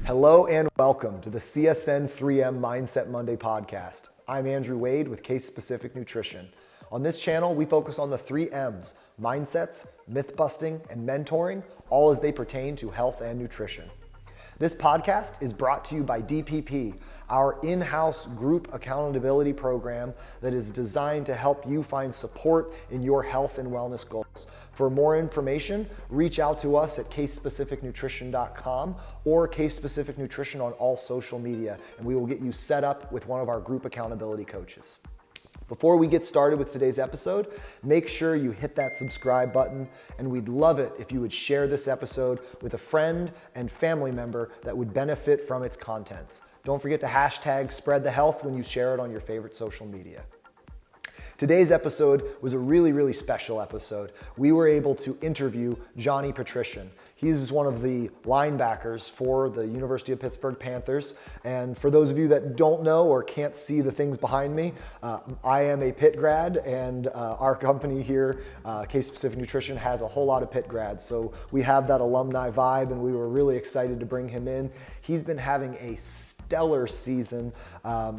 Hello and welcome to the CSN3M Mindset Monday podcast. I'm Andrew Wade with Case-Specific Nutrition. On this channel, we focus on the 3 M's, mindsets, myth-busting, and mentoring, all as they pertain to health and nutrition. This podcast is brought to you by DPP, our in-house group accountability program that is designed to help you find support in your health and wellness goals. For more information, reach out to us at casespecificnutrition.com or Case-Specific Nutrition on all social media, and we will get you set up with one of our group accountability coaches. Before we get started with today's episode, make sure you hit that subscribe button, and we'd love it if you would share this episode with a friend and family member that would benefit from its contents. Don't forget to hashtag spread the health when you share it on your favorite social media. Today's episode was a really special episode. We were able to interview John Petrishen. He's one of the linebackers for the University of Pittsburgh Panthers. And for those of you that don't know or can't see the things behind me, I am a Pitt grad, and our company here, Case-Specific Nutrition, has a whole lot of Pitt grads. So we have that alumni vibe, and we were really excited to bring him in. He's been having a stellar season.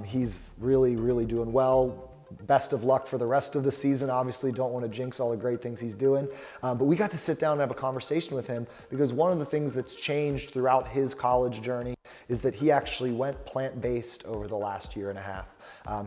He's really doing well. Best of luck for the rest of the season. Obviously, don't want to jinx all the great things he's doing. But we got to sit down and have a conversation with him because one of the things that's changed throughout his college journey is that he actually went plant-based over the last year and a half.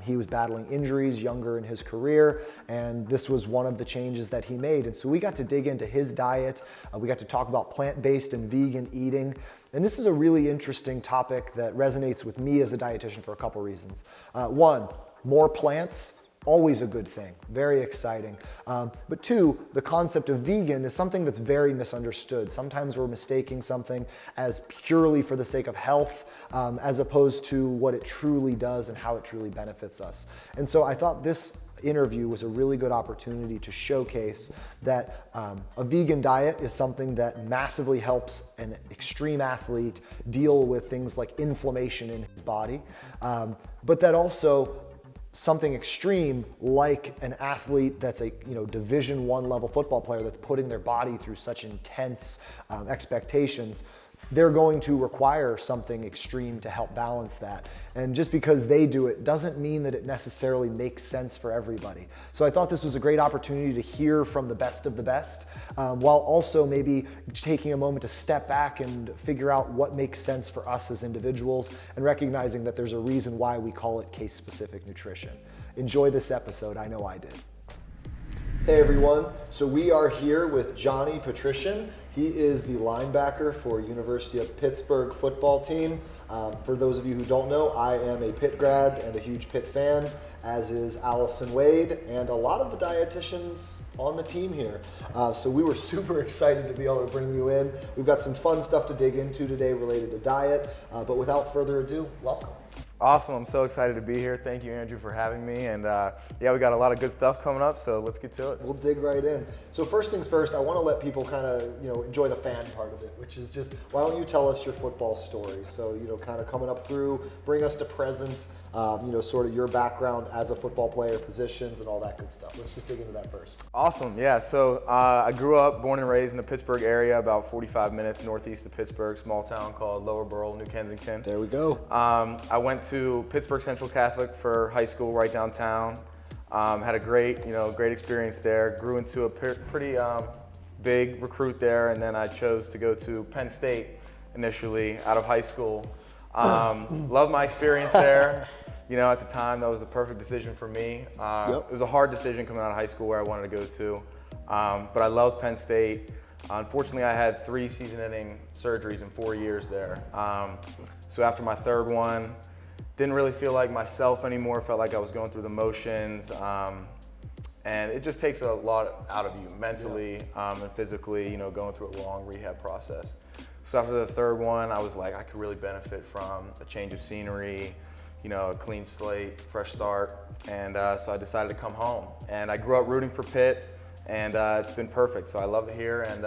He was battling injuries younger in his career, and this was one of the changes that he made. And so we got to dig into his diet. We got to talk about plant-based and vegan eating. And this is a really interesting topic that resonates with me as a dietitian for a couple reasons. One, more plants, always a good thing, very exciting. But two, the concept of vegan is something that's very misunderstood. Sometimes we're mistaking something as purely for the sake of health, as opposed to what it truly does and how it truly benefits us. And so I thought this interview was a really good opportunity to showcase that a vegan diet is something that massively helps an extreme athlete deal with things like inflammation in his body, but that also something extreme like an athlete that's a Division I level football player that's putting their body through such intense expectations, they're going to require something extreme to help balance that. And just because they do it doesn't mean that it necessarily makes sense for everybody. So I thought this was a great opportunity to hear from the best of the best, while also maybe taking a moment to step back and figure out what makes sense for us as individuals and recognizing that there's a reason why we call it case-specific nutrition. Enjoy this episode. I know I did. Hey everyone, so we are here with John Petrishen. He is the linebacker for University of Pittsburgh football team. For those of you who don't know, I am a Pitt grad and a huge Pitt fan, as is Allison Wade and a lot of the dietitians on the team here. So we were super excited to be able to bring you in. We've got some fun stuff to dig into today related to diet, but without further ado, welcome. Awesome, I'm so excited to be here. Thank you, Andrew, for having me. And yeah, we got a lot of good stuff coming up, so let's get to it. We'll dig right in. So first things first, I want to let people kind of, enjoy the fan part of it, which is just, why don't you tell us your football story? So, kind of coming up through, bring us to present, sort of your background as a football player, positions, and all that good stuff. Let's just dig into that first. Awesome, yeah. So I grew up, born and raised in the Pittsburgh area, about 45 minutes northeast of Pittsburgh, small town called Lower Borough, New Kensington. There we go. I went to Pittsburgh Central Catholic for high school right downtown. Had a great experience there. Grew into a pretty big recruit there, and then I chose to go to Penn State initially out of high school. Loved my experience there. At the time, that was the perfect decision for me. Yep. It was a hard decision coming out of high school where I wanted to go to, but I loved Penn State. Unfortunately, I had 3 season-ending surgeries in 4 years there. So after my third one, didn't really feel like myself anymore. Felt like I was going through the motions, and it just takes a lot out of you mentally and physically. Going through a long rehab process. So after the third one, I was like, I could really benefit from a change of scenery, a clean slate, fresh start, and so I decided to come home. And I grew up rooting for Pitt, and it's been perfect. So I love it here, and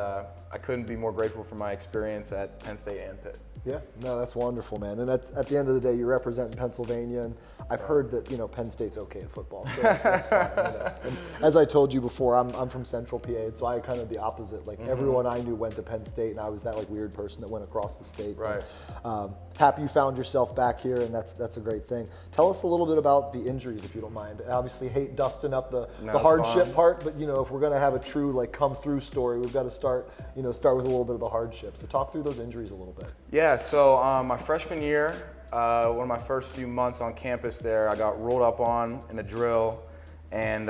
I couldn't be more grateful for my experience at Penn State and Pitt. Yeah, no, that's wonderful, man. And that's, at the end of the day, you're representing Pennsylvania, and I've heard that, Penn State's okay at football, so that's fine. And as I told you before, I'm from Central PA, and so I kind of the opposite. Like, everyone I knew went to Penn State, and I was that, like, weird person that went across the state. Right. But, happy you found yourself back here, and that's a great thing. Tell us a little bit about the injuries, if you don't mind. I obviously hate dusting up the hardship part, but, if we're going to have a true, like, come-through story, we've got to start with a little bit of the hardship. So talk through those injuries a little bit. Yeah, so my freshman year, one of my first few months on campus there, I got rolled up on in a drill, and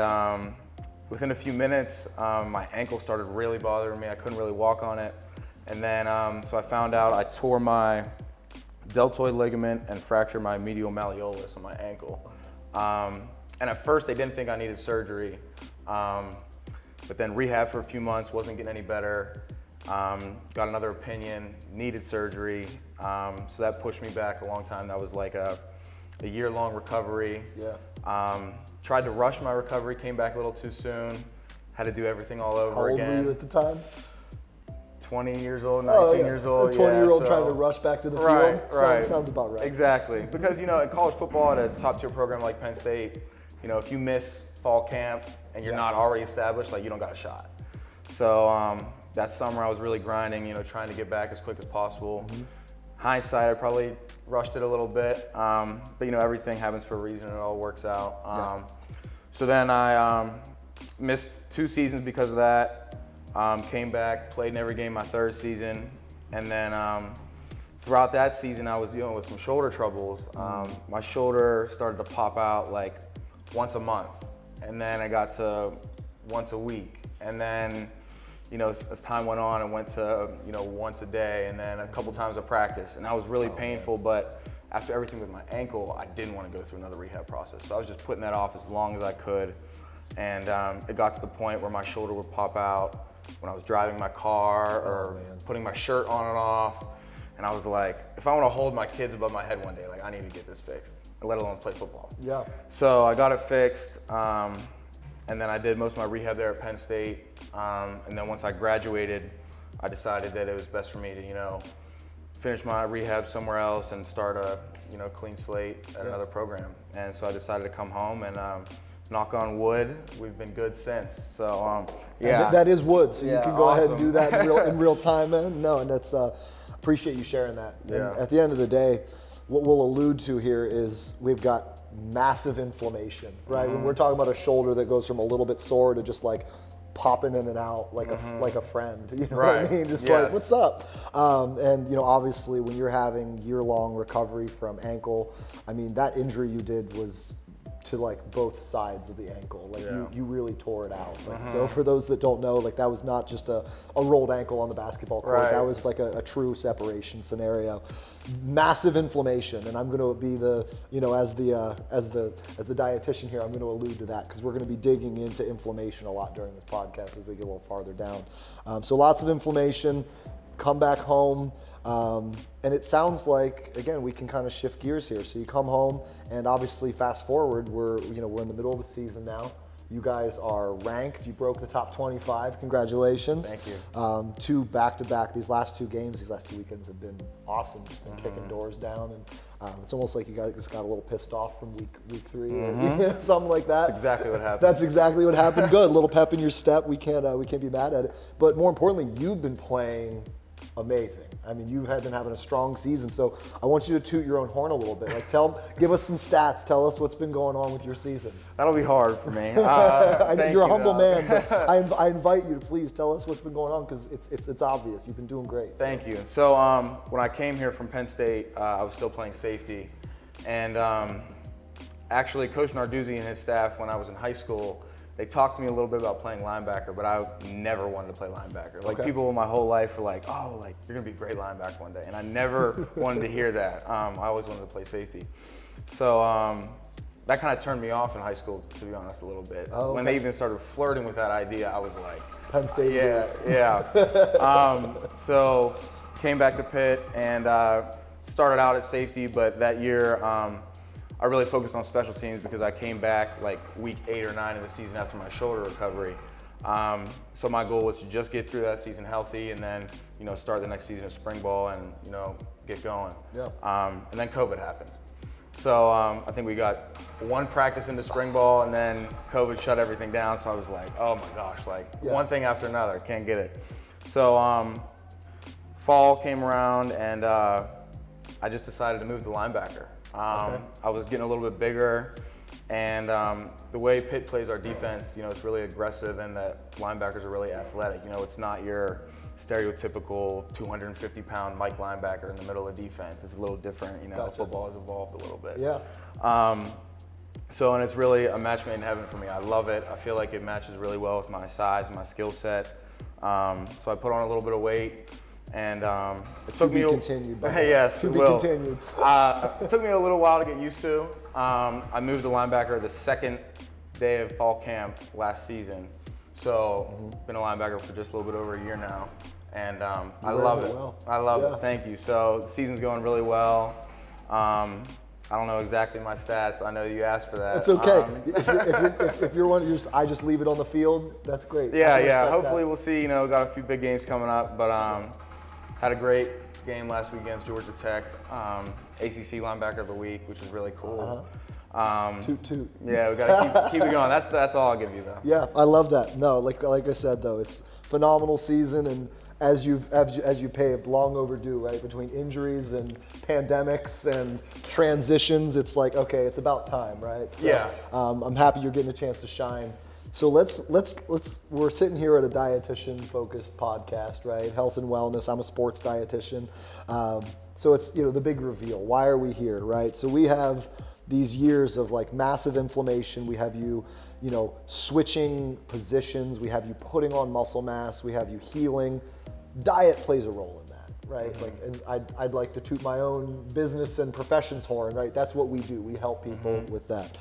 within a few minutes, my ankle started really bothering me. I couldn't really walk on it. And then, so I found out I tore my deltoid ligament and fractured my medial malleolus on my ankle. And at first, they didn't think I needed surgery. But then rehab for a few months, wasn't getting any better. Got another opinion, needed surgery. So that pushed me back a long time. That was like a year-long recovery. Yeah. Tried to rush my recovery, came back a little too soon. Had to do everything all over again. How old were you at the time? 20 years old, 19 years old. A 20-year-old trying to rush back to the field? Right. Sounds about right. Exactly. Because, in college football at a top-tier program like Penn State, if you miss fall camp and you're not already established, like, you don't got a shot. So that summer I was really grinding, trying to get back as quick as possible. Hindsight, I probably rushed it a little bit, but everything happens for a reason. It all works out. So then I missed 2 seasons because of that. Came back, played in every game my third season, and then throughout that season I was dealing with some shoulder troubles. My shoulder started to pop out like once a month, and then I got to once a week, and then as time went on, I went to once a day, and then a couple times of practice, and that was really painful. But after everything with my ankle, I didn't want to go through another rehab process, so I was just putting that off as long as I could, and it got to the point where my shoulder would pop out when I was driving my car or putting my shirt on and off, and I was like, if I want to hold my kids above my head one day, like, I need to get this fixed, let alone play football. Yeah. So I got it fixed. And then I did most of my rehab there at Penn State. And then once I graduated, I decided that it was best for me to, finish my rehab somewhere else and start a, clean slate at another program. And so I decided to come home, and knock on wood, we've been good since. So yeah. That is wood, so you can go ahead and do that in real time, man. No, and that's appreciate you sharing that. Yeah. And at the end of the day, what we'll allude to here is we've got massive inflammation, right? When we're talking about a shoulder that goes from a little bit sore to just like popping in and out like a friend, what I mean? Just like, what's up? And obviously when you're having year-long recovery from ankle, I mean, that injury you did was to like both sides of the ankle. Like you really tore it out. Like, so for those that don't know, like that was not just a rolled ankle on the basketball court. That was like a true separation scenario. Massive inflammation, and I'm going to be the, as the dietitian here, I'm going to allude to that because we're going to be digging into inflammation a lot during this podcast as we get a little farther down. So lots of inflammation. Come back home, and it sounds like, again, we can kind of shift gears here. So you come home, and obviously fast forward, we're in the middle of the season now. You guys are ranked. You broke the top 25. Congratulations. Thank you. 2 back-to-back. These last 2 games, these last 2 weekends have been awesome. Just been kicking doors down, and it's almost like you guys just got a little pissed off from week 3, or something like that. That's exactly what happened. That's exactly what happened. Good. A little pep in your step. We can't be mad at it. But more importantly, you've been playing amazing. I mean, you've been having a strong season, so I want you to toot your own horn a little bit. Like, give us some stats. Tell us what's been going on with your season. That'll be hard for me. You're a humble man, but I invite you to please tell us what's been going on because it's obvious. You've been doing great. Thank you. So when I came here from Penn State, I was still playing safety, and actually Coach Narduzzi and his staff, when I was in high school, they talked to me a little bit about playing linebacker, but I never wanted to play linebacker. Like, people my whole life were like, oh, like, you're going to be a great linebacker one day. And I never wanted to hear that. I always wanted to play safety. So that kind of turned me off in high school, to be honest, a little bit. When they even started flirting with that idea, I was like, Penn State. Yeah. So came back to Pitt and started out at safety, but that year I really focused on special teams because I came back like week 8 or 9 of the season after my shoulder recovery. So my goal was to just get through that season healthy and then, start the next season of spring ball and, get going. Yeah. And then COVID happened. So I think we got one practice into spring ball and then COVID shut everything down. So I was like, oh my gosh, one thing after another, can't get it. So fall came around and I just decided to move to linebacker. I was getting a little bit bigger and the way Pitt plays our defense, it's really aggressive and the linebackers are really athletic. It's not your stereotypical 250-pound Mike linebacker in the middle of defense. It's a little different, Gotcha. Football has evolved a little bit. Yeah. And it's really a match made in heaven for me. I love it. I feel like it matches really well with my size and my skill set. So I put on a little bit of weight and it took me continued. Yes, to it be will. continued. It took me a little while to get used to. I moved to linebacker the second day of fall camp last season. So been a linebacker for just a little bit over a year now, and I love it. Well. I love it. Thank you. So the season's going really well. I don't know exactly my stats. I know you asked for that. It's okay. If you're one, I just leave it on the field. That's great. Yeah. Hopefully we'll see. Got a few big games coming up, but had a great game last week against Georgia Tech. ACC linebacker of the week, which is really cool. Toot. Yeah, we gotta keep it going. That's all I'll give you though. Yeah, I love that. No, like I said though, it's phenomenal season, and as you paved, long overdue, right? Between injuries and pandemics and transitions, it's like, okay, it's about time, right? So, yeah. I'm happy you're getting a chance to shine. So let's we're sitting here at a dietitian focused podcast, right? Health and wellness. I'm a sports dietitian. So it's, the big reveal. Why are we here, right? So we have these years of massive inflammation. We have you, switching positions. We have you putting on muscle mass. We have you healing. Diet plays a role in that, right? Mm-hmm. And I'd like to toot my own business and profession's horn, right? That's what we do. We help people with that.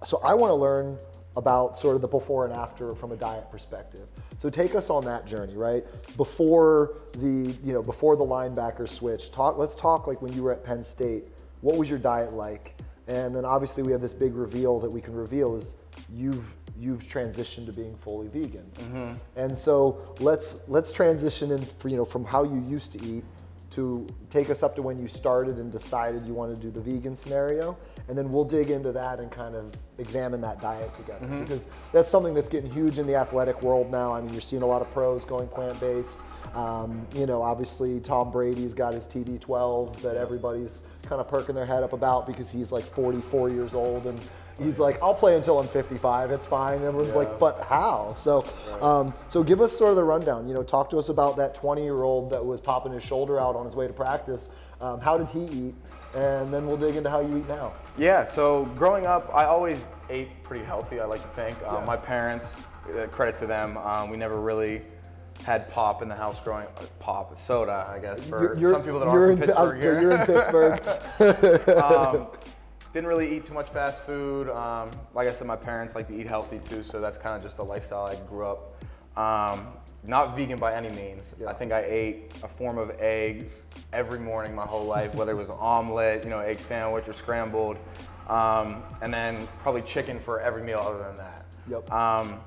So I want to learn about sort of the before and after from a diet perspective. So take us on that journey, right? Before the linebacker switch, let's talk when you were at Penn State. What was your diet like? And then obviously we have this big reveal that we can reveal is you've transitioned to being fully vegan. And so let's transition in from how you used to eat to take us up to when you started and decided you want to do the vegan scenario, and then we'll dig into that and kind of examine that diet together, because that's something that's getting huge in the athletic world now. I mean, you're seeing a lot of pros going plant-based. Obviously Tom Brady's got his TB12 that everybody's kind of perking their head up about because he's 44 years old and he's like, I'll play until I'm 55, it's fine. And everyone's like, but how? So, so give us sort of the rundown. Talk to us about that 20-year-old that was popping his shoulder out on his way to practice. How did he eat? And then we'll dig into how you eat now. Yeah, so growing up, I always ate pretty healthy, I like to think. My parents, credit to them, we never really had pop in the house growing up. Pop, soda, I guess, for some people that aren't from Pittsburgh here. You're in Pittsburgh. Didn't really eat too much fast food. Like I said, my parents like to eat healthy too, so that's kind of just the lifestyle I grew up. Not vegan by any means. I think I ate a form of eggs every morning my whole life, whether it was an omelet, egg sandwich or scrambled, and then probably chicken for every meal other than that. Yep.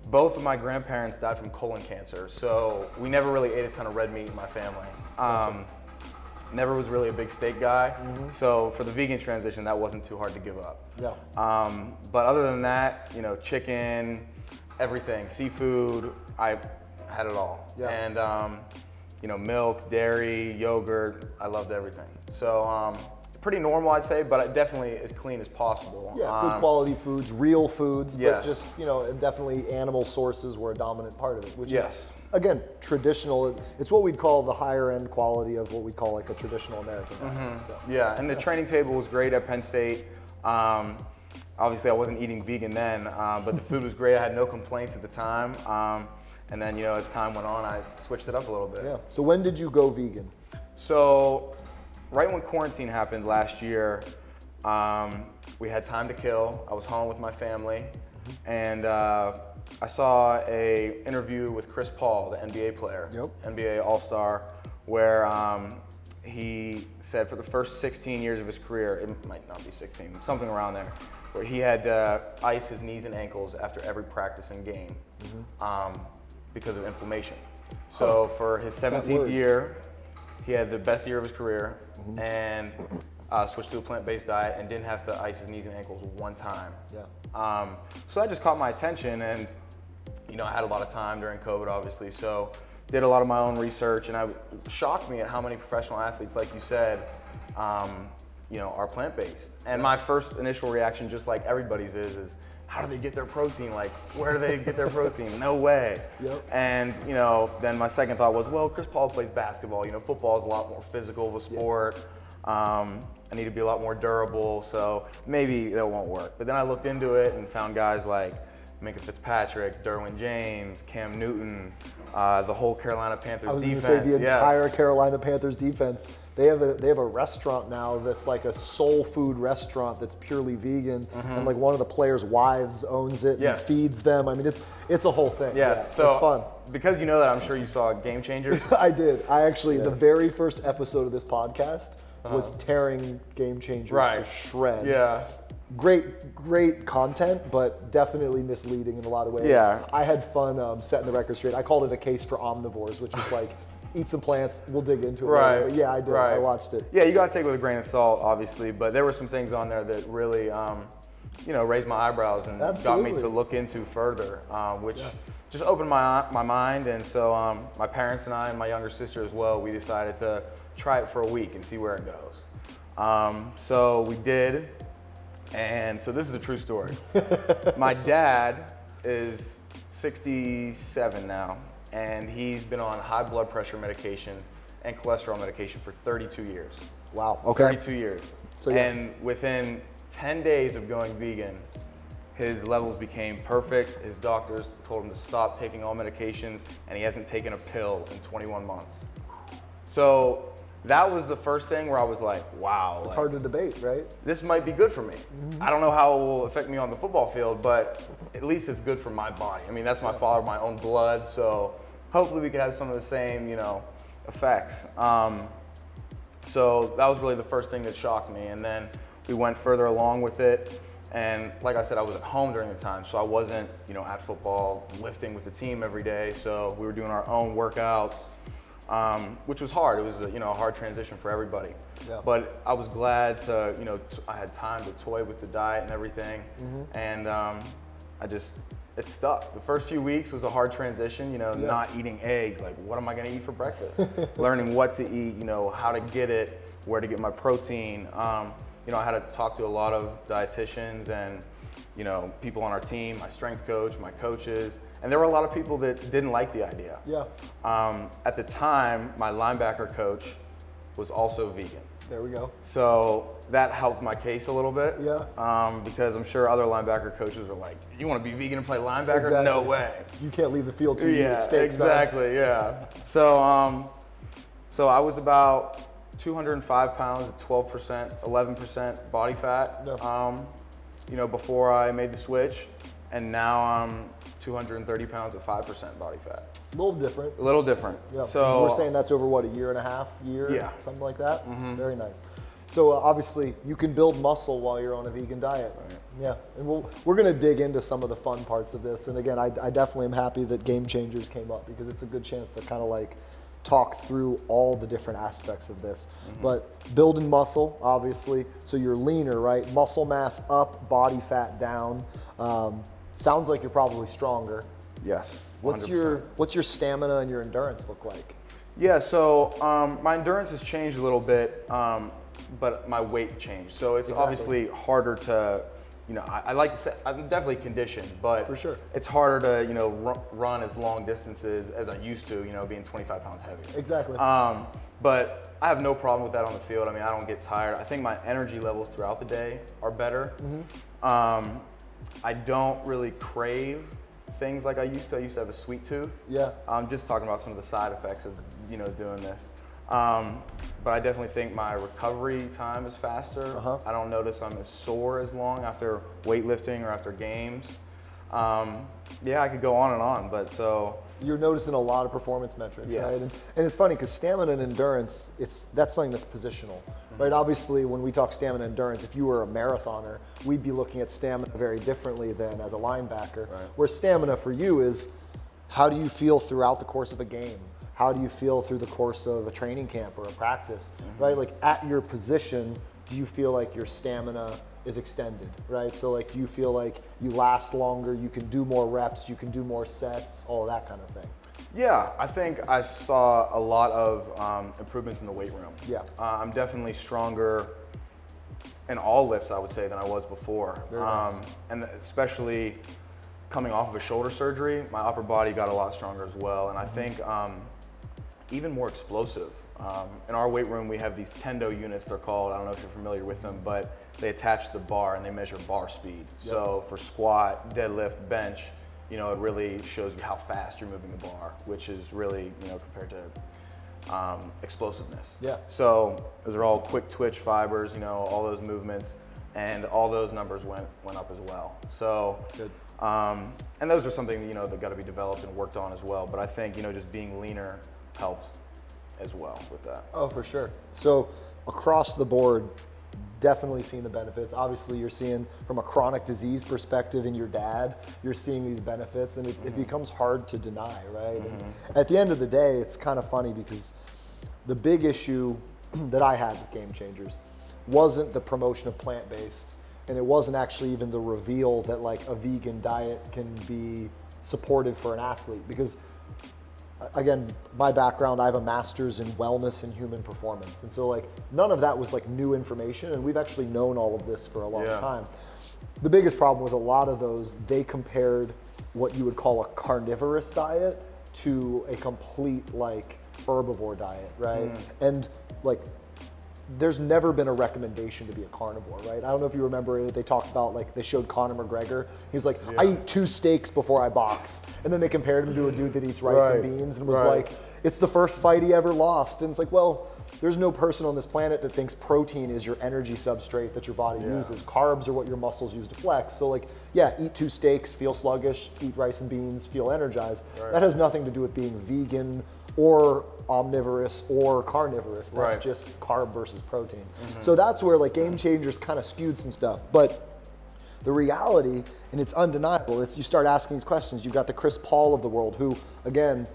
Both of my grandparents died from colon cancer, so we never really ate a ton of red meat in my family. Never was really a big steak guy, so for the vegan transition, that wasn't too hard to give up. Yeah. But other than that, chicken, everything, seafood, I had it all. Yeah. And milk, dairy, yogurt, I loved everything. So pretty normal, I'd say, but definitely as clean as possible. Yeah, good quality foods, real foods, Yes. but just, definitely animal sources were a dominant part of it, which Yes. is, again, traditional. It's what we'd call the higher end quality of what we call a traditional American diet. So. Yeah, and the training table was great at Penn State. Obviously, I wasn't eating vegan then, but the food was great. I had no complaints at the time. And then, as time went on, I switched it up a little bit. Yeah. So when did you go vegan? So, right when quarantine happened last year, we had time to kill. I was home with my family, and I saw an interview with Chris Paul, the NBA player, NBA All-Star, where he said for the first 16 years of his career, it might not be 16, something around there, where he had to ice his knees and ankles after every practice and game because of inflammation. So for his 17th year, he had the best year of his career and switched to a plant-based diet and didn't have to ice his knees and ankles one time. Yeah. So that just caught my attention, and I had a lot of time during COVID, obviously, so did a lot of my own research, and it shocked me at how many professional athletes, like you said, are plant-based. And my first initial reaction, just like everybody's, is how do they get their protein? Like, where do they get their protein? No way. Yep. And then my second thought was, well, Chris Paul plays basketball. Football is a lot more physical of a sport. I need to be a lot more durable, so maybe that won't work. But then I looked into it and found guys like Minka Fitzpatrick, Derwin James, Cam Newton, the whole Carolina Panthers defense. I was going to say the entire Carolina Panthers defense. They have a restaurant now that's like a soul food restaurant that's purely vegan, and like one of the players' wives owns it and feeds them. I mean, it's a whole thing. Yes. Yeah, so it's fun. Because you know that, I'm sure you saw Game Changers. I did. I actually, the very first episode of this podcast was tearing Game Changers to shreds. Yeah. Great content, but definitely misleading in a lot of ways. Yeah. I had fun setting the record straight. I called it a case for omnivores, which is like, eat some plants, we'll dig into it later. But yeah, I did. I watched it. Yeah, you gotta take it with a grain of salt, obviously, but there were some things on there that really, raised my eyebrows and got me to look into further, which just opened my mind. And so my parents and I and my younger sister as well, we decided to try it for a week and see where it goes. So we did. And so this is a true story. My dad is 67 now, and he's been on high blood pressure medication and cholesterol medication for 32 years. Wow, okay. 32 years. So, and within 10 days of going vegan, his levels became perfect. His doctors told him to stop taking all medications, and he hasn't taken a pill in 21 months. So that was the first thing where I was like, wow. It's hard to debate, right? This might be good for me. I don't know how it will affect me on the football field, but at least it's good for my body. I mean, that's my father, my own blood, so hopefully we could have some of the same, effects. So that was really the first thing that shocked me, and then we went further along with it. And like I said, I was at home during the time, so I wasn't, at football, lifting with the team every day. So we were doing our own workouts, which was hard. It was a hard transition for everybody. Yeah. But I was glad to, I had time to toy with the diet and everything. And it stuck. The first few weeks was a hard transition, not eating eggs. Like, what am I gonna eat for breakfast? Learning what to eat, how to get it, where to get my protein. I had to talk to a lot of dietitians and, people on our team, my strength coach, my coaches. And there were a lot of people that didn't like the idea. Yeah. At the time, my linebacker coach was also vegan. There we go. So that helped my case a little bit. Yeah. Because I'm sure other linebacker coaches are like, you want to be vegan and play linebacker? Exactly. No way. You can't leave the field till you eat a steak. Exactly. Yeah. So I was about 205 pounds at 12%, 11% body fat. Yeah. Before I made the switch, and now I'm 230 pounds at 5% body fat. A little different. A little different. Yeah. So we're saying that's over what, a year and a half, something like that? Very nice. So obviously you can build muscle while you're on a vegan diet. Right. Yeah, and we're gonna dig into some of the fun parts of this. And again, I definitely am happy that Game Changers came up, because it's a good chance to kind of like talk through all the different aspects of this. But building muscle, obviously, so you're leaner, right? Muscle mass up, body fat down. Sounds like you're probably stronger. Yes. 100%. What's your stamina and your endurance look like? Yeah, so my endurance has changed a little bit, but my weight changed. So it's obviously harder to, I like to say, I'm definitely conditioned, but for sure, it's harder to, run as long distances as I used to, being 25 pounds heavier. Exactly. But I have no problem with that on the field. I mean, I don't get tired. I think my energy levels throughout the day are better. I don't really crave things like I used to. I used to have a sweet tooth. Yeah. I'm just talking about some of the side effects of, doing this. But I definitely think my recovery time is faster. I don't notice I'm as sore as long after weightlifting or after games. Yeah, I could go on and on, but so You're noticing a lot of performance metrics, Yes. right? And it's funny because stamina and endurance, that's something that's positional, right? Obviously, when we talk stamina and endurance, if you were a marathoner, we'd be looking at stamina very differently than as a linebacker. Right. Where stamina for you is, how do you feel throughout the course of a game? How do you feel through the course of a training camp or a practice, right? Like at your position, do you feel like your stamina is extended, right? So like, do you feel like you last longer, you can do more reps, you can do more sets, all of that kind of thing? Yeah, I think I saw a lot of improvements in the weight room. Yeah. I'm definitely stronger in all lifts, I would say, than I was before. Very nice. And especially coming off of a shoulder surgery, my upper body got a lot stronger as well. And I think even more explosive. In our weight room, we have these Tendo units, they're called. I don't know if you're familiar with them, but they attach to the bar and they measure bar speed. Yep. So for squat, deadlift, bench, it really shows you how fast you're moving the bar, which is really, compared to explosiveness. Yeah. So those are all quick twitch fibers, all those movements, and all those numbers went up as well. So, Good. And those are something, that got to be developed and worked on as well. But I think, just being leaner helps as well with that. Oh, for sure. So across the board, definitely seeing the benefits. Obviously, you're seeing from a chronic disease perspective in your dad, you're seeing these benefits, and it becomes hard to deny, right? And at the end of the day, it's kind of funny because the big issue that I had with Game Changers wasn't the promotion of plant-based, and it wasn't actually even the reveal that like a vegan diet can be supportive for an athlete, because again, my background, I have a master's in wellness and human performance. And so like none of that was like new information, and we've actually known all of this for a long time. The biggest problem was a lot of those, they compared what you would call a carnivorous diet to a complete like herbivore diet, right? And like there's never been a recommendation to be a carnivore, right? I don't know if you remember it, they talked about like, they showed Conor McGregor. He's like, I eat 2 steaks before I box. And then they compared him to a dude that eats rice and beans and was like, it's the first fight he ever lost. And it's like, well, there's no person on this planet that thinks protein is your energy substrate that your body uses. Carbs are what your muscles use to flex. So like, yeah, eat 2 steaks, feel sluggish, eat rice and beans, feel energized. That has nothing to do with being vegan or omnivorous or carnivorous. That's just carb versus protein. So that's where like Game Changers kind of skewed some stuff. But the reality, and it's undeniable, it's you start asking these questions. You've got the Chris Paul of the world, who again,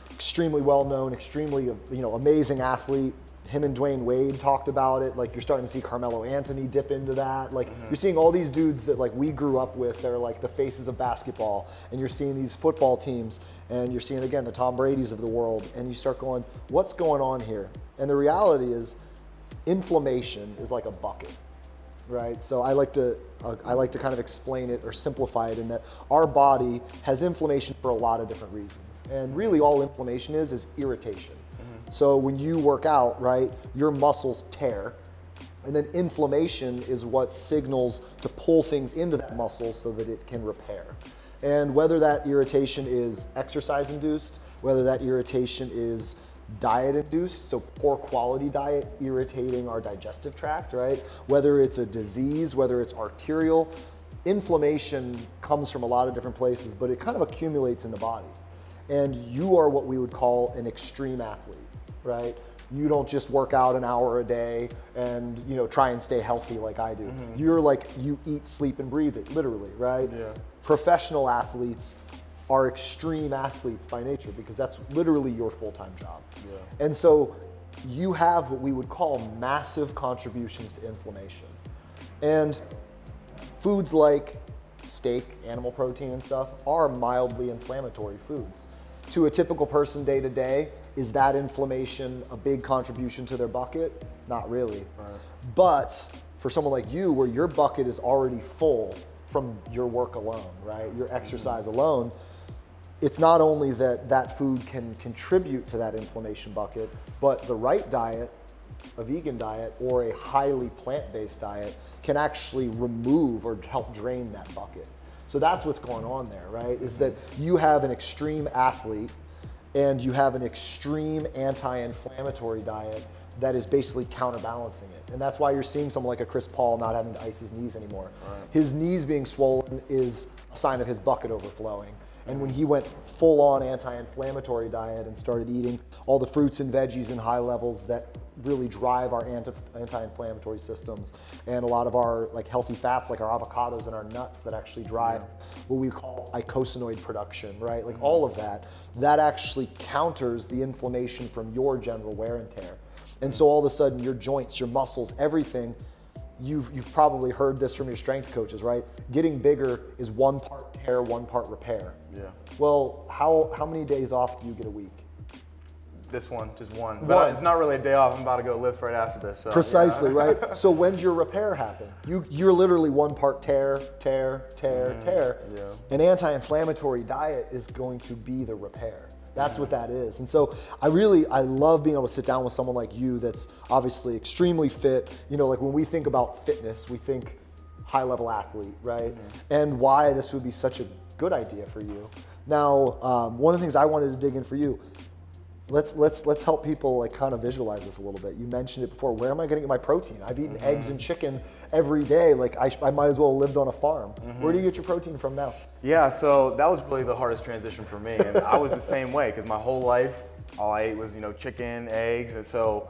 extremely well known, extremely amazing athlete. Him and Dwayne Wade talked about it. Like you're starting to see Carmelo Anthony dip into that. Like you're seeing all these dudes that like we grew up with. They're like the faces of basketball, and you're seeing these football teams, and you're seeing again the Tom Brady's of the world, and you start going, what's going on here? And the reality is, inflammation is like a bucket, right? So I like to kind of explain it or simplify it in that our body has inflammation for a lot of different reasons, and really all inflammation is irritation. So when you work out, right, your muscles tear, and then inflammation is what signals to pull things into that muscle so that it can repair. And whether that irritation is exercise induced, whether that irritation is diet induced, so poor quality diet irritating our digestive tract, right? Whether it's a disease, whether it's arterial, inflammation comes from a lot of different places, but it kind of accumulates in the body. And you are what we would call an extreme athlete, right? You don't just work out an hour a day and try and stay healthy like I do. You're like, you eat, sleep, and breathe it, literally, right? Professional athletes are extreme athletes by nature because that's literally your full-time job. And so you have what we would call massive contributions to inflammation. And foods like steak, animal protein and stuff are mildly inflammatory foods. To a typical person day to day, is that inflammation a big contribution to their bucket? Not really. But for someone like you, where your bucket is already full from your work alone, right? Your exercise alone, it's not only that that food can contribute to that inflammation bucket, but the right diet, a vegan diet or a highly plant-based diet, can actually remove or help drain that bucket. So that's what's going on there, right? Is that you have an extreme athlete and you have an extreme anti-inflammatory diet that is basically counterbalancing it. And that's why you're seeing someone like a Chris Paul not having to ice his knees anymore. His knees being swollen is a sign of his bucket overflowing. And when he went full-on anti-inflammatory diet and started eating all the fruits and veggies in high levels that really drive our anti-inflammatory systems, and a lot of our like healthy fats like our avocados and our nuts that actually drive what we call eicosanoid production, right? Like all of that actually counters the inflammation from your general wear and tear. And so all of a sudden your joints, your muscles, everything, you've probably heard this from your strength coaches, right? Getting bigger is 1 part tear, 1 part repair. Yeah. Well, how many days off do you get a week? This one, just one. But it's not really a day off. I'm about to go lift right after this. So, precisely, right? So when's your repair happen? You're literally 1 part tear. Yeah. An anti-inflammatory diet is going to be the repair. That's what that is. And so I love being able to sit down with someone like you that's obviously extremely fit. You know, like when we think about fitness, we think high level athlete, right? And why this would be such a good idea for you. Now, one of the things I wanted to dig in for you, let's help people like kind of visualize this a little bit. You mentioned it before. Where am I going to get my protein? I've eaten eggs and chicken every day. Like I might as well have lived on a farm. Where do you get your protein from now? Yeah, so that was really the hardest transition for me, and I was the same way because my whole life all I ate was chicken, eggs, and so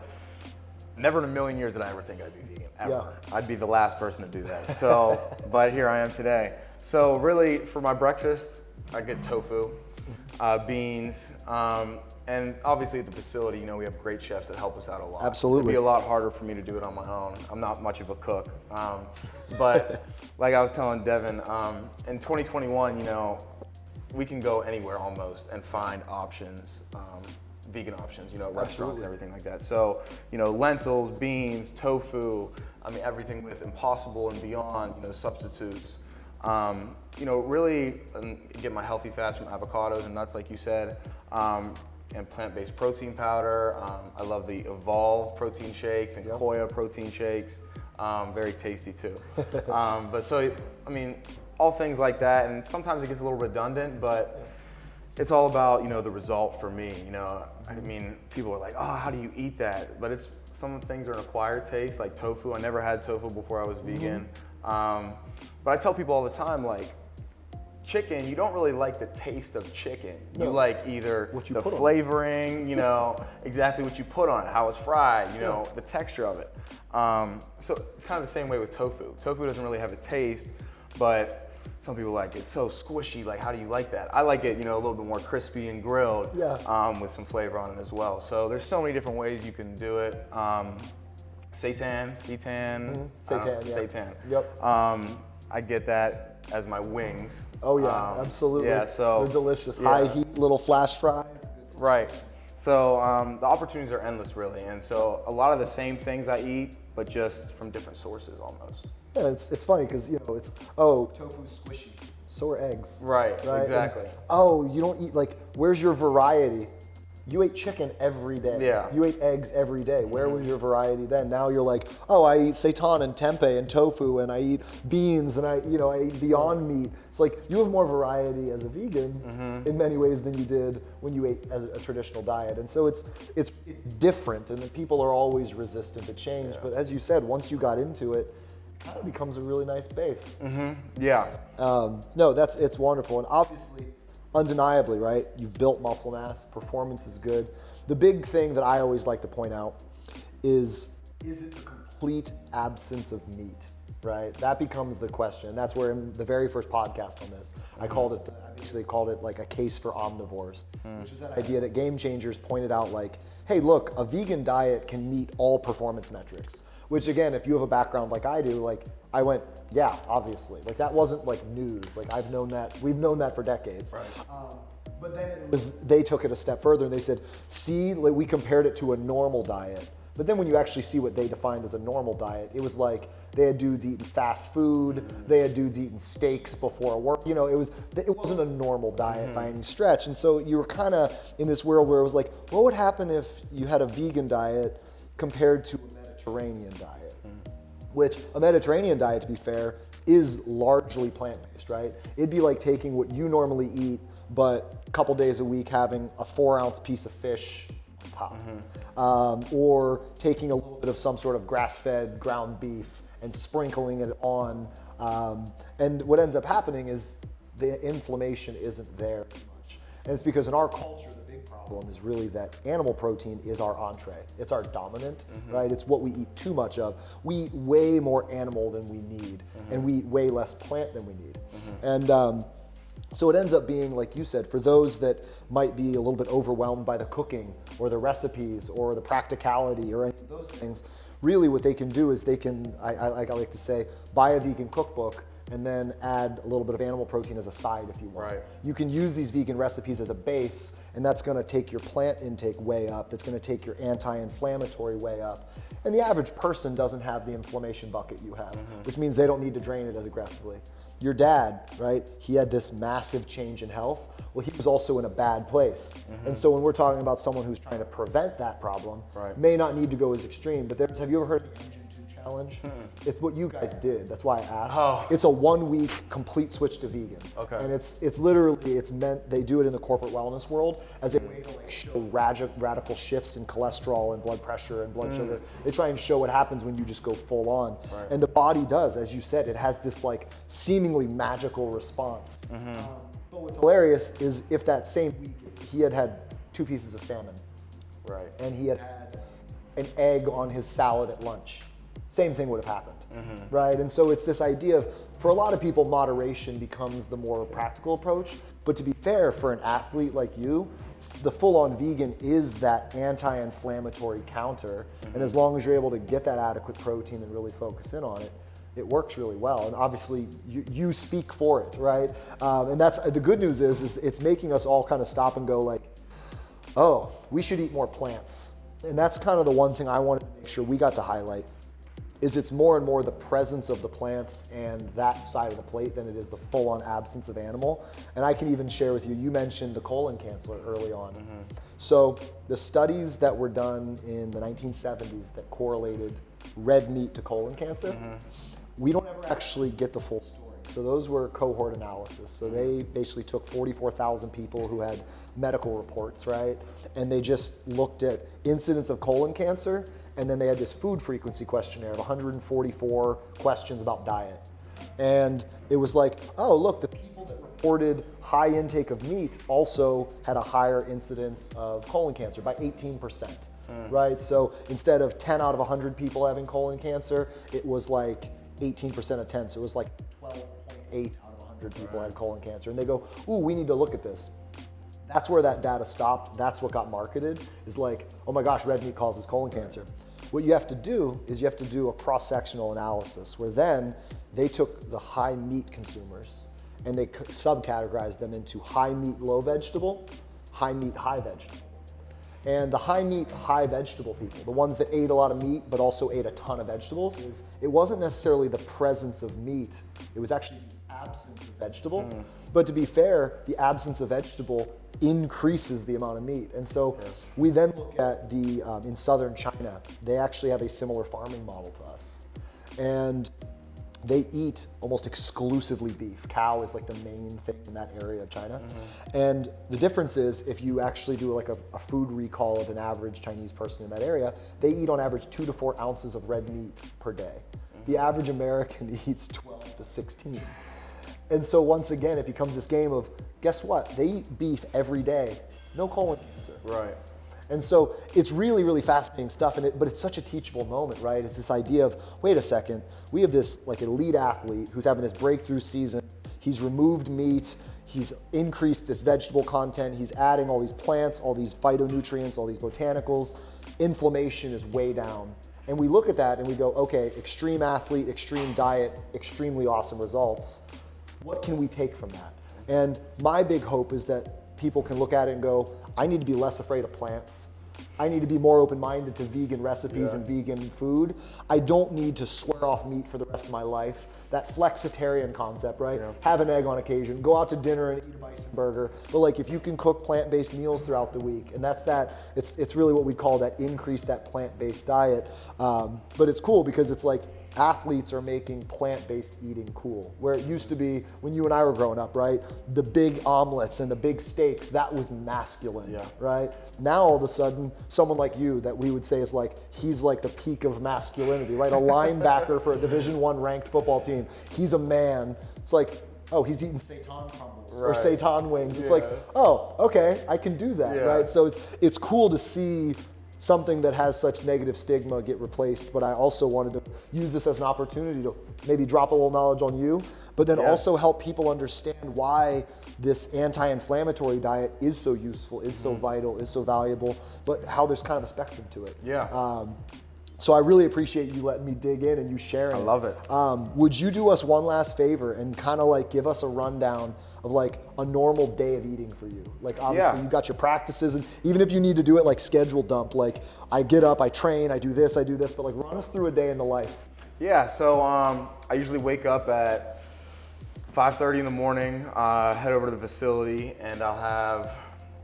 never in a million years did I ever think I'd be vegan ever. Yeah. I'd be the last person to do that. So, but here I am today. So really, for my breakfast, I get tofu, beans. And obviously at the facility, we have great chefs that help us out a lot. Absolutely. It'd be a lot harder for me to do it on my own. I'm not much of a cook. But like I was telling Devin, in 2021, we can go anywhere almost and find options, vegan options, restaurants and everything like that. So, lentils, beans, tofu, everything with Impossible and beyond, substitutes. Really get my healthy fats from avocados and nuts, like you said. And plant-based protein powder. I love the Evolve protein shakes and Koya protein shakes. Very tasty too. But so, all things like that. And sometimes it gets a little redundant, but it's all about, the result for me. People are like, oh, how do you eat that? But some things are an acquired taste, like tofu. I never had tofu before I was vegan. But I tell people all the time, like, chicken, you don't really like the taste of chicken. No. You like either the flavoring, exactly what you put on it, how it's fried, the texture of it. So it's kind of the same way with tofu. Tofu doesn't really have a taste, but some people like it's so squishy. Like, how do you like that? I like it, a little bit more crispy and grilled, with some flavor on it as well. So there's so many different ways you can do it. Seitan. Yep. I get that as my wings. Oh yeah, absolutely. Yeah, so they're delicious. High heat, little flash fry. Right. So the opportunities are endless, really, and so a lot of the same things I eat, but just from different sources almost. Yeah, it's funny because tofu's squishy. So are eggs. Right. Exactly. And, you don't eat where's your variety? You ate chicken every day. Yeah. You ate eggs every day. Where was your variety then? Now you're like, oh, I eat seitan and tempeh and tofu and I eat beans and I eat Beyond Meat. It's like you have more variety as a vegan in many ways than you did when you ate as a traditional diet. And so it's different, and people are always resistant to change. But as you said, once you got into it, it kind of becomes a really nice base. Yeah. No, it's wonderful. And obviously, undeniably, right? You've built muscle mass, performance is good. The big thing that I always like to point out is it the complete absence of meat, right? That becomes the question. That's where in the very first podcast on this, I basically called it like a case for omnivores, which is that idea that Game Changers pointed out like, hey, look, a vegan diet can meet all performance metrics. Which again, if you have a background like I do, I went, yeah, obviously. That wasn't news. I've known that, we've known that for decades. Right. But then they took it a step further and they said, see, we compared it to a normal diet. But then when you actually see what they defined as a normal diet, it was they had dudes eating fast food, they had dudes eating steaks before work. It wasn't a normal diet by any stretch. And so you were kind of in this world where it was like, what would happen if you had a vegan diet compared to a Mediterranean diet? Which a Mediterranean diet, to be fair, is largely plant-based, right? It'd be like taking what you normally eat, but a couple days a week having a 4-ounce piece of fish on top. Or taking a little bit of some sort of grass-fed ground beef and sprinkling it on. And what ends up happening is the inflammation isn't there as much. And it's because in our culture, the big problem is really that animal protein is our entree. It's our dominant, right? It's what we eat too much of. We eat way more animal than we need, and we eat way less plant than we need. And so it ends up being, like you said, for those that might be a little bit overwhelmed by the cooking or the recipes or the practicality or any of those things, really what they can do is they can, I like to say, buy a vegan cookbook and then add a little bit of animal protein as a side if you want. Right. You can use these vegan recipes as a base, and that's gonna take your plant intake way up. That's gonna take your anti-inflammatory way up. And the average person doesn't have the inflammation bucket you have, which means they don't need to drain it as aggressively. Your dad, right? He had this massive change in health. Well, he was also in a bad place. And so when we're talking about someone who's trying to prevent that problem, may not need to go as extreme, but have you ever heard of the Engine 2 challenge? It's what you guys did. That's why I asked. Oh. It's a 1 week complete switch to vegan. Okay. And it's literally, it's meant, they do it in the corporate wellness world as a way to like show radical shifts in cholesterol and blood pressure and blood sugar. They try and show what happens when you just go full on. Right. And the body does, as you said, it has this like seemingly magical response. But what's hilarious is if that same week he had 2 pieces of salmon. Right. And he had an egg on his salad at lunch, same thing would have happened, right? And so it's this idea of, for a lot of people, moderation becomes the more practical approach. But to be fair, for an athlete like you, the full-on vegan is that anti-inflammatory counter. And as long as you're able to get that adequate protein and really focus in on it, it works really well. And obviously you speak for it, right? And that's the good news is it's making us all kind of stop and go like, oh, we should eat more plants. And that's kind of the one thing I wanted to make sure we got to highlight, is it's more and more the presence of the plants and that side of the plate than it is the full-on absence of animal. And I can even share with you, you mentioned the colon cancer early on. So the studies that were done in the 1970s that correlated red meat to colon cancer, we don't ever actually get the full story. So those were cohort analysis. So they basically took 44,000 people who had medical reports, right? And they just looked at incidence of colon cancer, and then they had this food frequency questionnaire of 144 questions about diet. And it was like, oh, look, the people that reported high intake of meat also had a higher incidence of colon cancer by 18%, right? So instead of 10 out of 100 people having colon cancer, it was like 18% of 10, so it was like 12.8 out of 100 people had colon cancer. And they go, ooh, we need to look at this. That's where that data stopped. That's what got marketed, is like, oh my gosh, red meat causes colon cancer. What you have to do is you have to do a cross-sectional analysis, where then they took the high meat consumers and they subcategorized them into high meat, low vegetable, high meat, high vegetable. And the high meat, high vegetable people, the ones that ate a lot of meat but also ate a ton of vegetables, it wasn't necessarily the presence of meat, it was actually the absence of vegetable. But to be fair, the absence of vegetable increases the amount of meat. And so we then look at in southern China, they actually have a similar farming model to us. And they eat almost exclusively beef. Cow is like the main thing in that area of China. And the difference is, if you actually do like a food recall of an average Chinese person in that area, they eat on average 2 to 4 ounces of red meat per day. The average American eats 12 to 16. And so once again, it becomes this game of, guess what? They eat beef every day, no colon cancer. Right. And so it's really, really fascinating stuff, but it's such a teachable moment, right? It's this idea of, wait a second, we have this like elite athlete who's having this breakthrough season. He's removed meat, he's increased this vegetable content, he's adding all these plants, all these phytonutrients, all these botanicals. Inflammation is way down. And we look at that and we go, okay, extreme athlete, extreme diet, extremely awesome results. What can we take from that? And my big hope is that people can look at it and go, I need to be less afraid of plants. I need to be more open-minded to vegan recipes and vegan food. I don't need to swear off meat for the rest of my life. That flexitarian concept, right? Have an egg on occasion, go out to dinner and eat a bison burger. But like, if you can cook plant-based meals throughout the week, and that's that, it's really what we call that increase that plant-based diet. But it's cool because it's like, athletes are making plant-based eating cool. Where it used to be when you and I were growing up, right? The big omelets and the big steaks, that was masculine, right? Now all of a sudden, someone like you that we would say is like, he's like the peak of masculinity, right? A linebacker for a Division I ranked football team. He's a man. It's like, oh, he's eating seitan crumbles or Right. seitan wings. It's Yeah. like, oh, okay, I can do that, Yeah. right? So it's cool to see something that has such negative stigma get replaced, but I also wanted to use this as an opportunity to maybe drop a little knowledge on you, but then also help people understand why this anti-inflammatory diet is so useful, is so vital, is so valuable, but how there's kind of a spectrum to it. Yeah. So I really appreciate you letting me dig in and you sharing. I love it. Would you do us one last favor and kind of like give us a rundown of like a normal day of eating for you? Like obviously Yeah. you've got your practices, and even if you need to do it like schedule dump, like I get up, I train, I do this, but like run us through a day in the life. Yeah, so I usually wake up at 5:30 in the morning, head over to the facility, and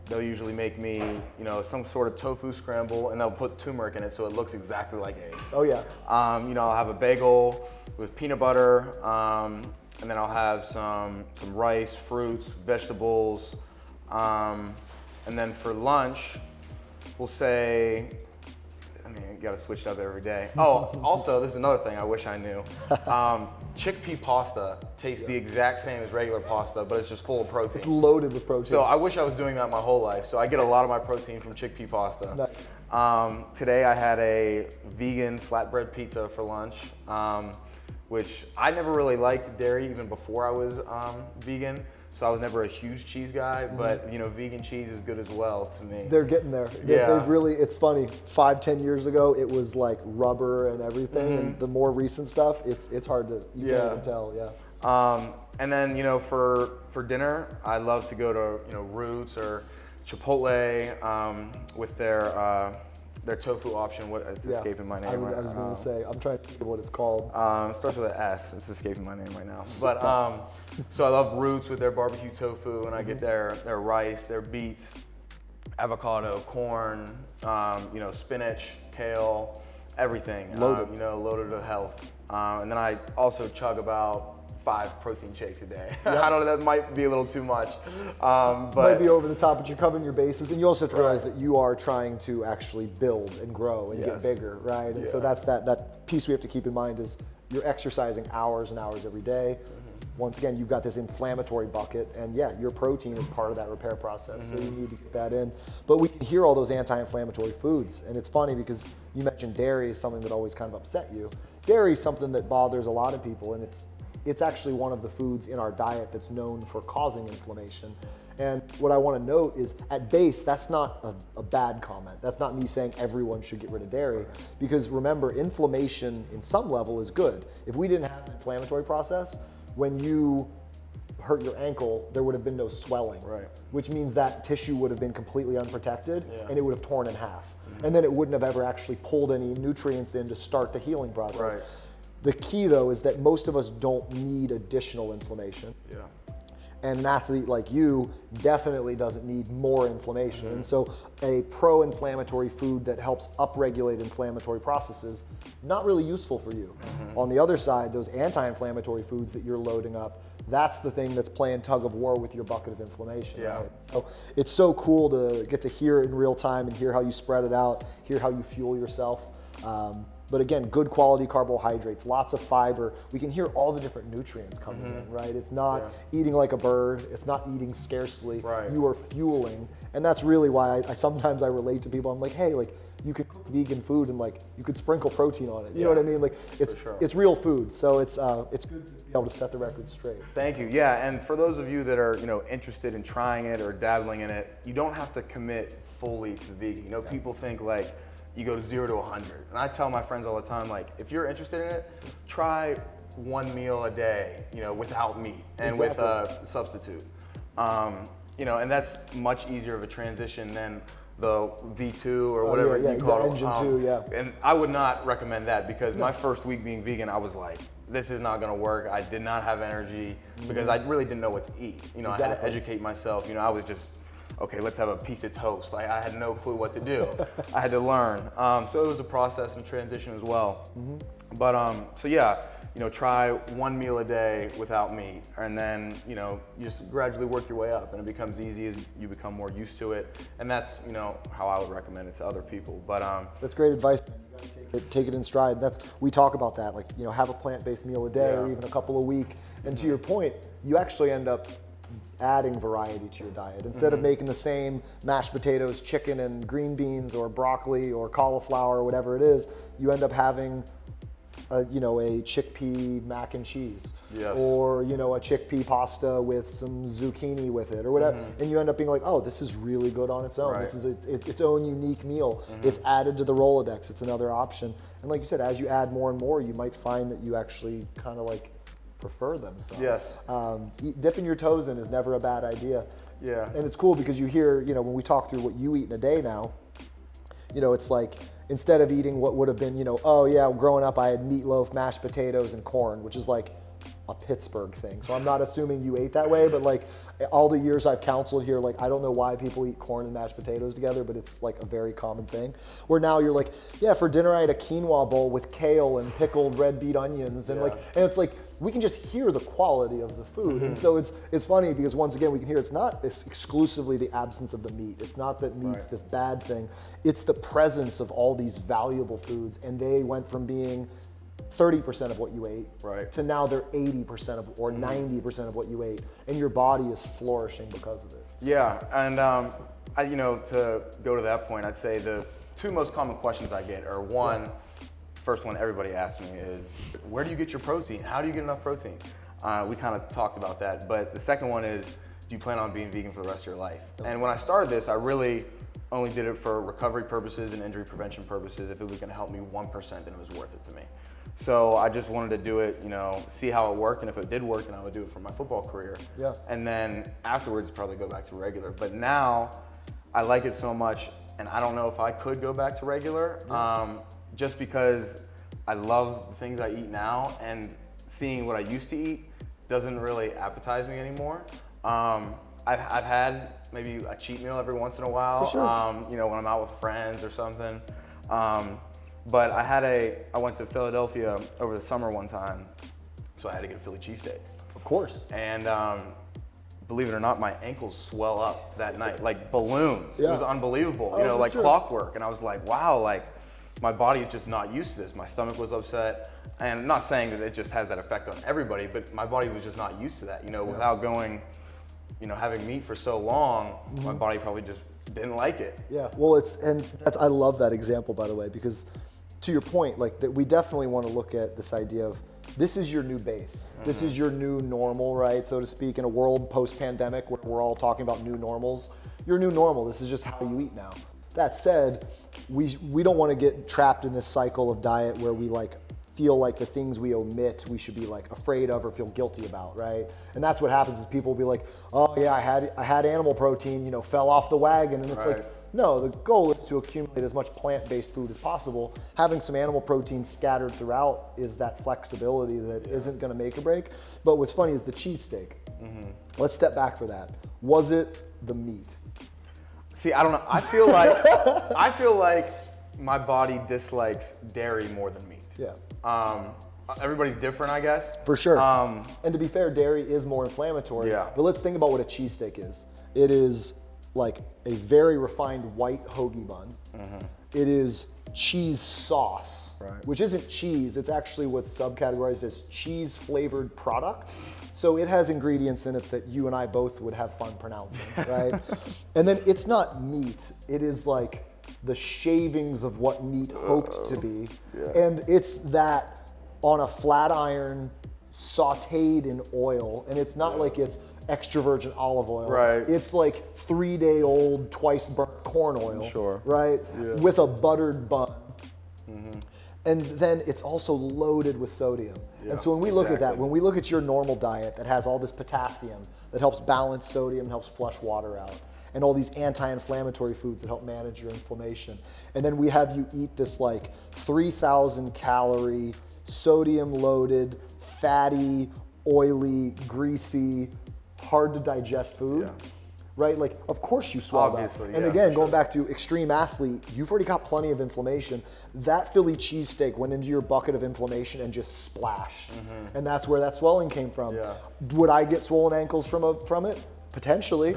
they'll usually make me, some sort of tofu scramble, and they'll put turmeric in it so it looks exactly like eggs. Oh yeah. I'll have a bagel with peanut butter, and then I'll have some rice, fruits, vegetables, and then for lunch, we'll say, you gotta switch it up every day. Oh, also, this is another thing I wish I knew. Chickpea pasta tastes the exact same as regular pasta, but it's just full of protein. It's loaded with protein. So I wish I was doing that my whole life. So I get a lot of my protein from chickpea pasta. Nice. Today I had a vegan flatbread pizza for lunch, which I never really liked dairy even before I was vegan. So I was never a huge cheese guy, but vegan cheese is good as well to me. They're getting there. They've really, it's funny, 5-10 years ago, it was like rubber and everything, and the more recent stuff, it's hard to, you can't even tell, And then, for dinner, I love to go to, Roots or Chipotle with their tofu option. It's escaping my name right now. I was going to say, I'm trying to think of what it's called. It starts with an S. It's escaping my name right now. But so I love Roots with their barbecue tofu, and I get their rice, their beets, avocado, corn, spinach, kale, everything. Loaded. Loaded to health. And then I also chug about 5 protein shakes a day. I don't know, that might be a little too much. But might be over the top, but you're covering your bases, and you also have to realize that you are trying to actually build and grow and get bigger, right? And so that's that piece we have to keep in mind is you're exercising hours and hours every day. Once again, you've got this inflammatory bucket, and your protein is part of that repair process, so you need to get that in. But we hear all those anti-inflammatory foods, and it's funny because you mentioned dairy is something that always kind of upset you. Dairy is something that bothers a lot of people, and it's actually one of the foods in our diet that's known for causing inflammation. And what I want to note is at base, that's not a bad comment. That's not me saying everyone should get rid of dairy, because remember, inflammation in some level is good. If we didn't have an inflammatory process, when you hurt your ankle, there would have been no swelling, which means that tissue would have been completely unprotected and it would have torn in half. And then it wouldn't have ever actually pulled any nutrients in to start the healing process. The key though is that most of us don't need additional inflammation. And an athlete like you definitely doesn't need more inflammation. And so a pro-inflammatory food that helps upregulate inflammatory processes, not really useful for you. On the other side, those anti-inflammatory foods that you're loading up, that's the thing that's playing tug of war with your bucket of inflammation. Right? So it's so cool to get to hear it in real time and hear how you spread it out, hear how you fuel yourself. But again, good quality carbohydrates, lots of fiber. We can hear all the different nutrients coming in, right? It's not eating like a bird. It's not eating scarcely. You are fueling. And that's really why I sometimes I relate to people. I'm like, hey, like you could cook vegan food and like you could sprinkle protein on it. You know what I mean? Like it's real food. So it's good to be able to set the record straight. Thank you. Yeah, and for those of you that are interested in trying it or dabbling in it, you don't have to commit fully to vegan. People think like you go to 0 to 100. And I tell my friends all the time, like, if you're interested in it, try 1 meal a day, without meat and with a substitute. And that's much easier of a transition than the V2 or whatever you call it. Engine 2, And I would not recommend that because my first week being vegan, I was like, this is not gonna work. I did not have energy because I really didn't know what to eat. I had to educate myself. I was just, okay, let's have a piece of toast. Like I had no clue what to do. I had to learn. So it was a process and transition as well. But try 1 meal a day without meat, and then you just gradually work your way up, and it becomes easy as you become more used to it. And that's how I would recommend it to other people. But that's great advice. You gotta take it in stride. We talk about that, like have a plant-based meal a day or even a couple a week, And to your point, you actually end up adding variety to your diet. Instead of making the same mashed potatoes, chicken and green beans or broccoli or cauliflower or whatever it is, you end up having a chickpea mac and cheese. Yes. Or, a chickpea pasta with some zucchini with it or whatever. And you end up being like, oh, this is really good on its own. Right. This is its own unique meal. It's added to the Rolodex. It's another option. And like you said, as you add more and more, you might find that you actually kind of like prefer them. So, Yes. Dipping your toes in is never a bad idea. Yeah. And it's cool because you hear, when we talk through what you eat in a day now, it's like, instead of eating what would have been, growing up I had meatloaf, mashed potatoes, and corn, which is like a Pittsburgh thing. So I'm not assuming you ate that way, but like all the years I've counseled here, like I don't know why people eat corn and mashed potatoes together, but it's like a very common thing. Where now you're like, yeah, for dinner I had a quinoa bowl with kale and pickled red beet onions, and and it's like we can just hear the quality of the food. And so it's funny because once again we can hear it's not exclusively the absence of the meat. It's not that meat's this bad thing. It's the presence of all these valuable foods, and they went from being 30% of what you ate to now they're 80% of or 90% of what you ate, and your body is flourishing because of it. Yeah, and to go to that point, I'd say the two most common questions I get are one, first one everybody asks me is, where do you get your protein? How do you get enough protein? We kind of talked about that, but the second one is, do you plan on being vegan for the rest of your life? And when I started this, I really only did it for recovery purposes and injury prevention purposes. If it was going to help me 1%, then it was worth it to me. So I just wanted to do it, see how it worked, and if it did work, then I would do it for my football career. Yeah. And then afterwards, probably go back to regular. But now, I like it so much, and I don't know if I could go back to regular, just because I love the things I eat now, and seeing what I used to eat doesn't really appetize me anymore. I've had maybe a cheat meal every once in a while, for sure. When I'm out with friends or something. But I went to Philadelphia over the summer one time, so I had to get a Philly cheesesteak. Of course. And believe it or not, my ankles swell up that night, like balloons. It was unbelievable, like clockwork. And I was like, wow, like my body is just not used to this. My stomach was upset. And I'm not saying that it just has that effect on everybody, but my body was just not used to that, without going, having meat for so long, my body probably just didn't like it. Yeah, well, I love that example, by the way, because to your point, like that we definitely want to look at this idea of this is your new base. This is your new normal, right? So to speak, in a world post-pandemic where we're all talking about new normals, your new normal, this is just how you eat now. That said, we don't want to get trapped in this cycle of diet where we like feel like the things we omit we should be like afraid of or feel guilty about, right? And that's what happens is people will be like, oh yeah, I had animal protein, fell off the wagon, and it's like, no, the goal is to accumulate as much plant-based food as possible. Having some animal protein scattered throughout is that flexibility that isn't going to make or break. But what's funny is the cheesesteak. Let's step back for that. Was it the meat? See, I don't know. I feel like my body dislikes dairy more than meat. Yeah. Everybody's different, I guess. For sure. And to be fair, dairy is more inflammatory. Yeah. But let's think about what a cheesesteak is. It is like a very refined white hoagie bun. It is cheese sauce, which isn't cheese. It's actually what's subcategorized as cheese flavored product. So it has ingredients in it that you and I both would have fun pronouncing, right? And then it's not meat. It is like the shavings of what meat hoped to be. And it's that on a flat iron, sauteed in oil. And it's not like it's extra virgin olive oil. Right. It's like 3-day-old, twice burnt corn oil. Right? With a buttered bun. And then it's also loaded with sodium. And so when we look at that, when we look at your normal diet that has all this potassium that helps balance sodium, helps flush water out, and all these anti-inflammatory foods that help manage your inflammation. And then we have you eat this like 3,000 calorie, sodium loaded, fatty, oily, greasy, hard to digest food. Right? Like, of course you swallow that. And again, going back to extreme athlete, you've already got plenty of inflammation. That Philly cheesesteak went into your bucket of inflammation and just splashed. And that's where that swelling came from. Would I get swollen ankles from it? Potentially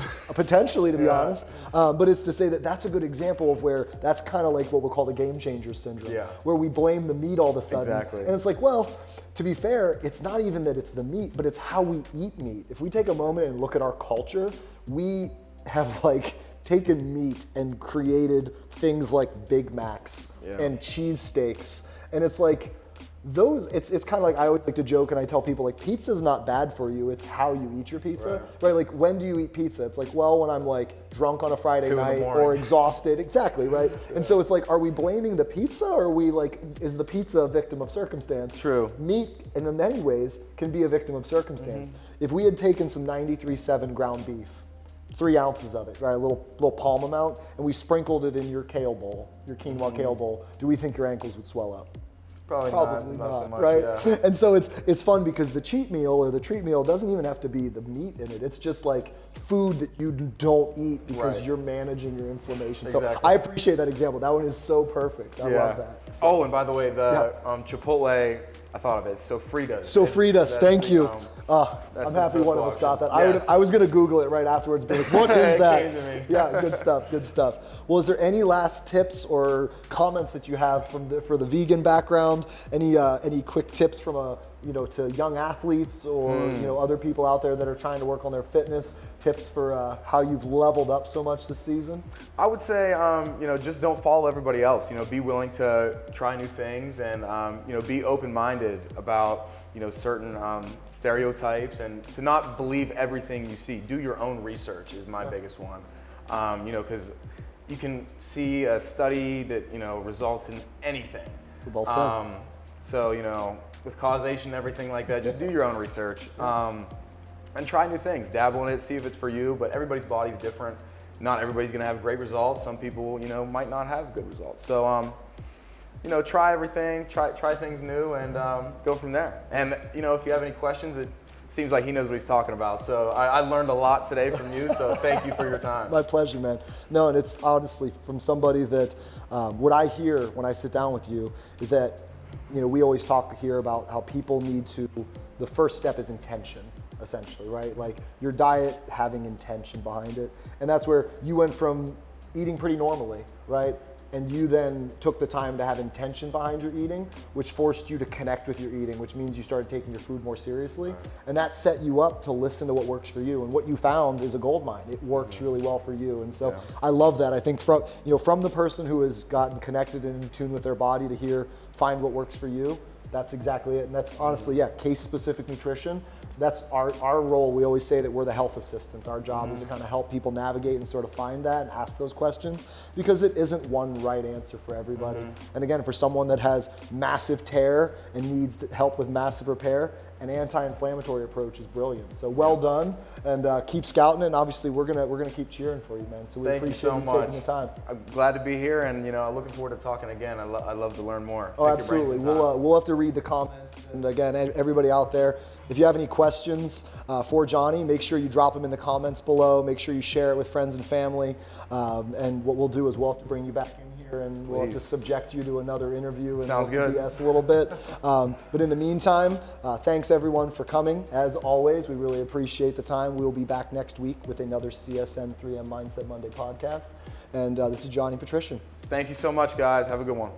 to be honest. But it's to say that that's a good example of where that's kind of like what we'll call the game changer syndrome, where we blame the meat all of a sudden. Exactly. And it's like, well, to be fair, it's not even that it's the meat, but it's how we eat meat. If we take a moment and look at our culture, we have like taken meat and created things like Big Macs and cheesesteaks. And it's like, it's kind of like, I always like to joke and I tell people like, pizza's not bad for you, it's how you eat your pizza, right? Like, when do you eat pizza? It's like, well, when I'm like drunk on a Friday night or exhausted, exactly, right? And so it's like, are we blaming the pizza, or are we like, is the pizza a victim of circumstance? True. Meat, in many ways, can be a victim of circumstance. If we had taken some 93.7 ground beef, 3 ounces of it, right, a little palm amount, and we sprinkled it in your kale bowl, your quinoa kale bowl, do we think your ankles would swell up? Probably not so much, right? And so it's fun because the cheat meal or the treat meal doesn't even have to be the meat in it. It's just like food that you don't eat because you're managing your inflammation. Exactly. So I appreciate that example. That one is so perfect. I love that. So. Oh, and by the way, the Chipotle, I thought of it, sofritas. Sofritas, thank you. I'm happy one of us got that. Yes. I was going to Google it right afterwards, be like, what is that? It came to me. Yeah, good stuff. Well, is there any last tips or comments that you have for the vegan background? Any quick tips from to young athletes or other people out there that are trying to work on their fitness? Tips for how you've leveled up so much this season? I would say just don't follow everybody else. Be willing to try new things and be open-minded about certain stereotypes, and to not believe everything you see. Do your own research is my biggest one. Because you can see a study that results in anything. Well said. So with causation and everything like that, just do your own research and try new things. Dabble in it, see if it's for you. But everybody's body's different. Not everybody's going to have great results. Some people might not have good results. So try everything, try things new, and go from there. And if you have any questions, it seems like he knows what he's talking about. So I learned a lot today from you, so thank you for your time. My pleasure, man. No, and it's honestly from somebody that what I hear when I sit down with you is that we always talk here about how people need to, the first step is intention, essentially, right? Like your diet having intention behind it. And that's where you went from eating pretty normally, right? And you then took the time to have intention behind your eating, which forced you to connect with your eating, which means you started taking your food more seriously. And that set you up to listen to what works for you. And what you found is a gold mine. It works really well for you. And so I love that. I think from the person who has gotten connected and in tune with their body to find what works for you, that's exactly it. And that's honestly, case-specific nutrition. That's our role. We always say that we're the health assistants. Our job is to kind of help people navigate and sort of find that and ask those questions, because it isn't one right answer for everybody. And again, for someone that has massive tear and needs help with massive repair, an anti-inflammatory approach is brilliant. So well done, and keep scouting it. And obviously, we're gonna keep cheering for you, man. So we appreciate you taking the time. I'm glad to be here, and looking forward to talking again. I love to learn more. Oh, absolutely. We'll have to read the comments. And again, everybody out there, if you have any questions for Johnny, make sure you drop them in the comments below. Make sure you share it with friends and family. And what we'll do is we'll have to bring you back in here, and we'll have to subject you to another interview and BS a little bit. But in the meantime, thanks everyone for coming. As always, we really appreciate the time. We'll be back next week with another CSN3M Mindset Monday podcast. And this is Johnny Petrishen. Thank you so much, guys. Have a good one.